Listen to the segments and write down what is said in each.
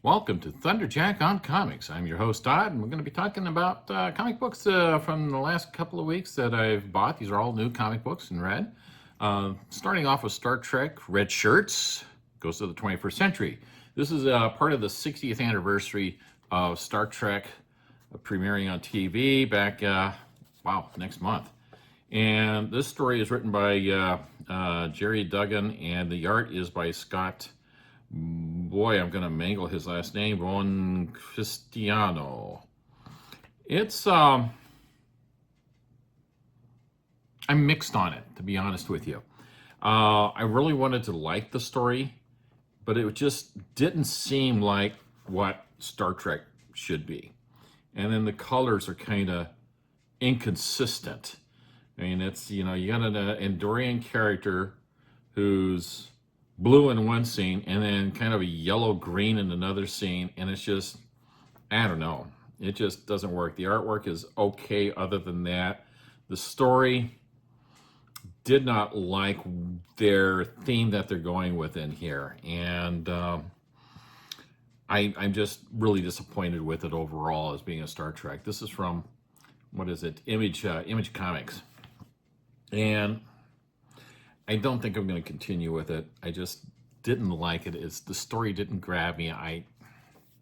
Welcome to Thunderjack on Comics. I'm your host, Todd, and we're going to be talking about comic books from the last couple of weeks that I've bought. These are all new comic books in red. Starting off with Star Trek Red Shirts, goes to the 21st century. This is part of the 60th anniversary of Star Trek premiering on TV back, next month. And this story is written by Jerry Duggan, and the art is by Scott. Boy, I'm going to mangle his last name. Ron Cristiano. It's, I'm mixed on it, to be honest with you. I really wanted to like the story, but it just didn't seem like what Star Trek should be. And then the colors are kind of inconsistent. I mean, it's, you got an Andorian character who's blue in one scene and then kind of a yellow green in another scene, and it's just, I don't know, it just doesn't work. The artwork is okay other than that. The story, did not like their theme that they're going with in here, and I'm just really disappointed with it overall as being a Star Trek. This is from, what is it, Image Comics, and I don't think I'm going to continue with it. I just didn't like it. The story didn't grab me.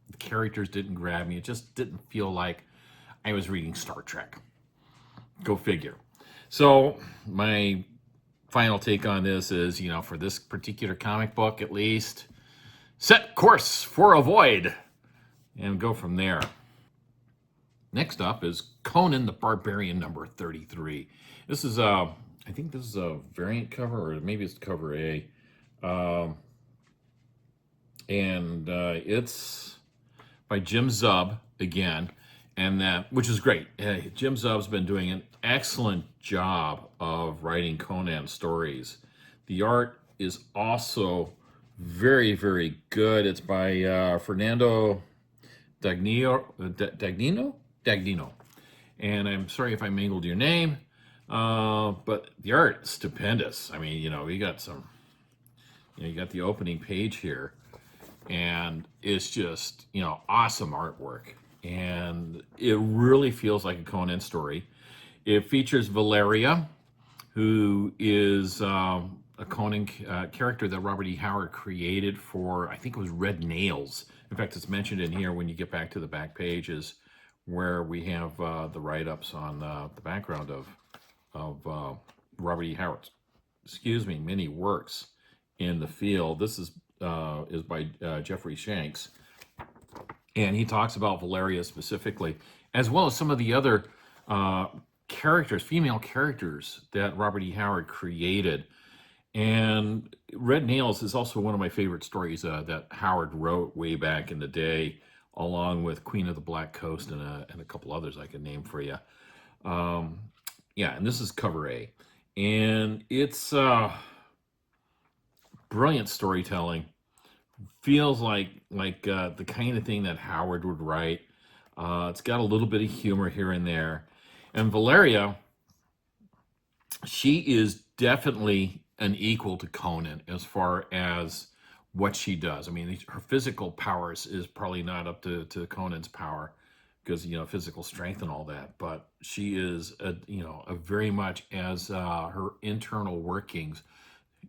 The characters didn't grab me. It just didn't feel like I was reading Star Trek. Go figure. So my final take on this is, for this particular comic book at least, set course for a void and go from there. Next up is Conan the Barbarian number 33. This is I think this is a variant cover, or maybe it's cover A. It's by Jim Zub again, which is great. Jim Zub's been doing an excellent job of writing Conan stories. The art is also very, very good. It's by Fernando Dagnino. And I'm sorry if I mangled your name. But the art is stupendous. I mean, you got you got the opening page here, and it's just, awesome artwork. And it really feels like a Conan story. It features Valeria, who is a Conan character that Robert E. Howard created for, I think it was Red Nails. In fact, it's mentioned in here when you get back to the back pages where we have the write-ups on the background of Robert E. Howard's, many works in the field. This is by Jeffrey Shanks, and he talks about Valeria specifically, as well as some of the other characters, female characters that Robert E. Howard created. And Red Nails is also one of my favorite stories that Howard wrote way back in the day, along with Queen of the Black Coast and a couple others I can name for you. Yeah, and this is cover A. And it's brilliant storytelling. Feels like the kind of thing that Howard would write. It's got a little bit of humor here and there. And Valeria, she is definitely an equal to Conan as far as what she does. I mean, her physical powers is probably not up to Conan's power, because physical strength and all that, but she is a very much as her internal workings,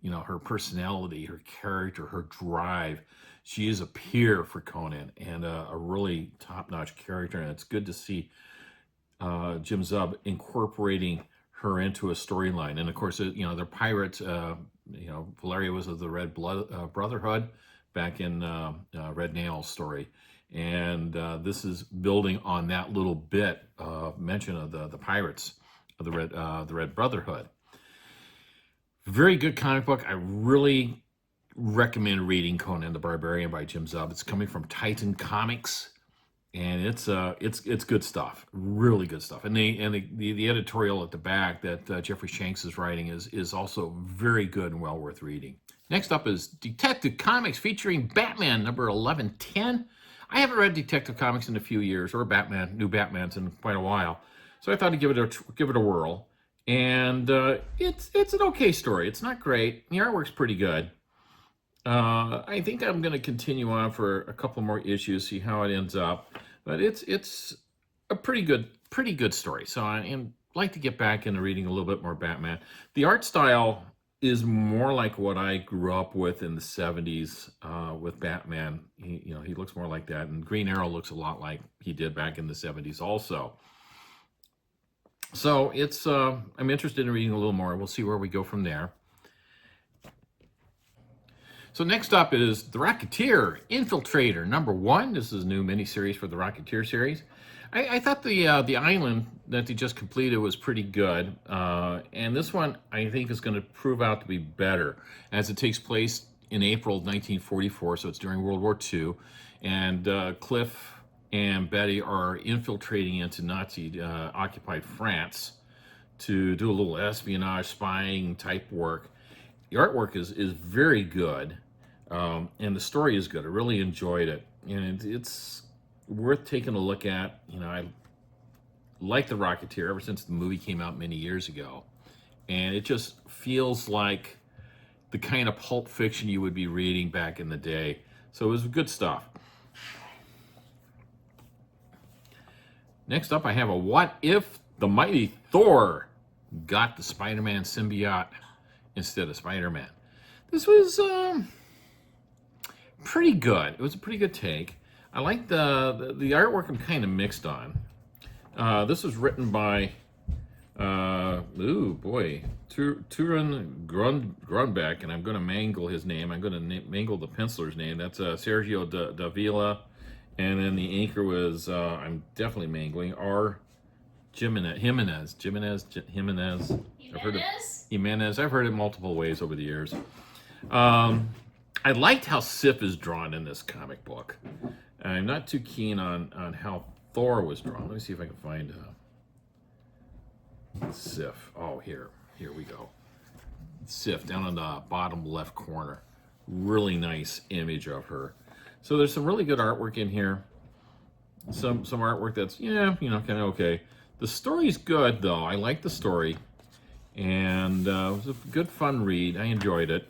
her personality, her character, her drive. She is a peer for Conan, and a really top-notch character, and it's good to see Jim Zub incorporating her into a storyline. And of course, they're pirates. Valeria was of the Red Brotherhood back in Red Nail's story. And this is building on that little bit of mention of the pirates of the Red Brotherhood. Very good comic book. I really recommend reading Conan the Barbarian by Jim Zub. It's coming from Titan Comics, and it's good stuff, really good stuff. And the editorial at the back that Jeffrey Shanks is writing is also very good and well worth reading. Next up is Detective Comics featuring Batman number 1110. I haven't read Detective Comics in a few years, or new Batmans in quite a while, so I thought I'd give it a whirl. And it's an okay story. It's not great. The artwork's pretty good. I think I'm going to continue on for a couple more issues, see how it ends up. But it's a pretty good story. So I am like to get back into reading a little bit more Batman. The art style is more like what I grew up with in the '70s with Batman. He looks more like that, and Green Arrow looks a lot like he did back in the '70s also. So it's I'm interested in reading a little more. We'll see where we go from there. So next up is The Rocketeer Infiltrator #1. This is a new miniseries for the Rocketeer series. I thought the island that they just completed was pretty good, and this one I think is going to prove out to be better, as it takes place in April of 1944, so it's during World War II, and Cliff and Betty are infiltrating into Nazi occupied France to do a little espionage, spying type work. The artwork is very good, and the story is good. I really enjoyed it, and it's worth taking a look at. I like The Rocketeer ever since the movie came out many years ago, and it just feels like the kind of pulp fiction you would be reading back in the day. So it was good stuff. Next up, I have a What If the Mighty Thor got the Spider-Man symbiote instead of Spider-Man. This was pretty good. It was a pretty good take. I like the artwork. I'm kind of mixed on. This was written by Turan Grunbeck, and I'm going to mangle his name. I'm going to mangle the penciler's name. That's Sergio Davila, and then the anchor was I'm definitely mangling R. Jimenez. I've heard it. Jimenez. I've heard it multiple ways over the years. I liked how Sif is drawn in this comic book. I'm not too keen on how Thor was drawn. Let me see if I can find Sif. Oh, here we go. Sif down in the bottom left corner. Really nice image of her. So there's some really good artwork in here. Some artwork that's kind of okay. The story's good though. I like the story, and it was a good fun read. I enjoyed it.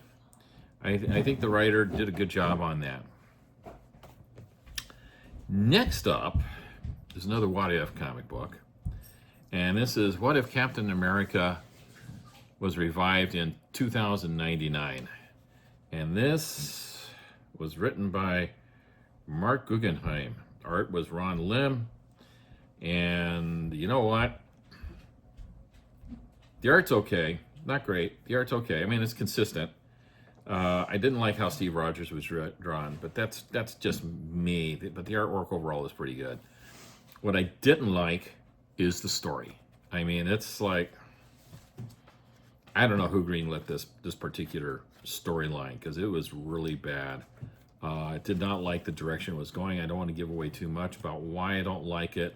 I think the writer did a good job on that. Next up is another What If comic book, and this is What If Captain America was revived in 2099, and this was written by Mark Guggenheim. Art was Ron Lim, and you know what? The art's okay, not great. The art's okay. I mean, it's consistent. I didn't like how Steve Rogers was drawn, but that's just me. But the artwork overall is pretty good. What I didn't like is the story. I mean, it's like, I don't know who greenlit this particular storyline, because it was really bad. I did not like the direction it was going. I don't want to give away too much about why I don't like it.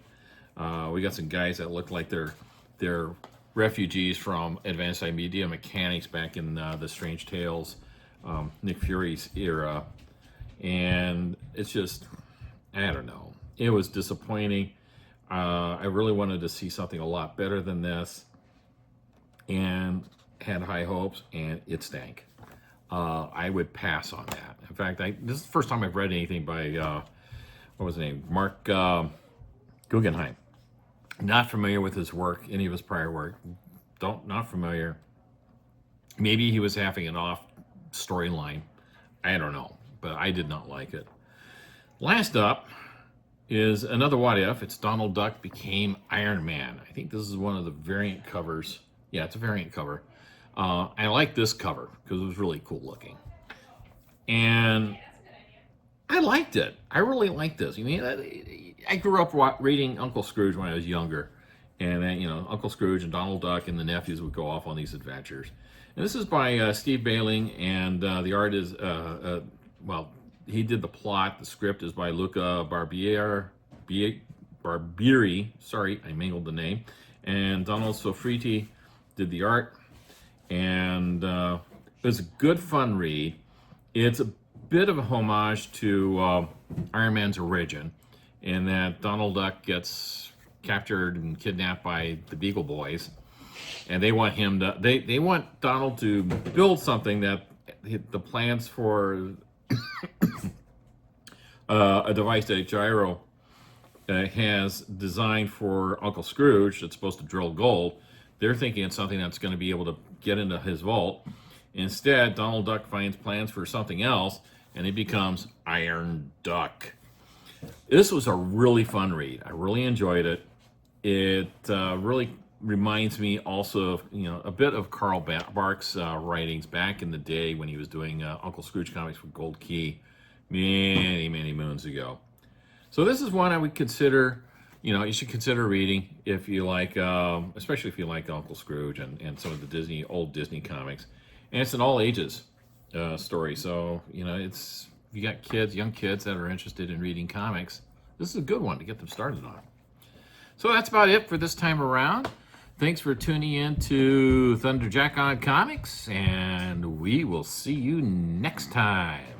We got some guys that look like they're refugees from Advanced Media Mechanics back in the Strange Tales, Nick Fury's era, and it's just, I don't know. It was disappointing. I really wanted to see something a lot better than this, and had high hopes, and it stank. I would pass on that. In fact, this is the first time I've read anything by what was his name, Mark Guggenheim. Not familiar with his work, any of his prior work. Not familiar. Maybe he was having an off storyline. I don't know, but I did not like it. Last up is another What If. It's Donald Duck became Iron Man. I think this is one of the variant covers. Yeah, it's a variant cover. I like this cover because it was really cool looking, and I liked it. I really liked this. I grew up reading Uncle Scrooge when I was younger, and then Uncle Scrooge and Donald Duck and the nephews would go off on these adventures. And this is by Steve Bailing, and the art is he did the plot. The script is by Luca Barbieri. Sorry, I mangled the name. And Donald Sofriti did the art, and it was a good fun read. It's a bit of a homage to Iron Man's origin, in that Donald Duck gets captured and kidnapped by the Beagle Boys, and they want him to they want Donald to build something that the plans for a device that Gyro has designed for Uncle Scrooge that's supposed to drill gold. They're thinking it's something that's going to be able to get into his vault. Instead, Donald Duck finds plans for something else, and he becomes Iron Duck. This was a really fun read. I really enjoyed it. It really reminds me also of, a bit of Carl Barks' writings back in the day when he was doing Uncle Scrooge comics for Gold Key many, many moons ago. So this is one I would consider, you should consider reading if you like, especially if you like Uncle Scrooge and some of the old Disney comics. And it's an all ages story. So, if you got young kids that are interested in reading comics, this is a good one to get them started on. So that's about it for this time around. Thanks for tuning in to Thunderjack on Comics, and we will see you next time.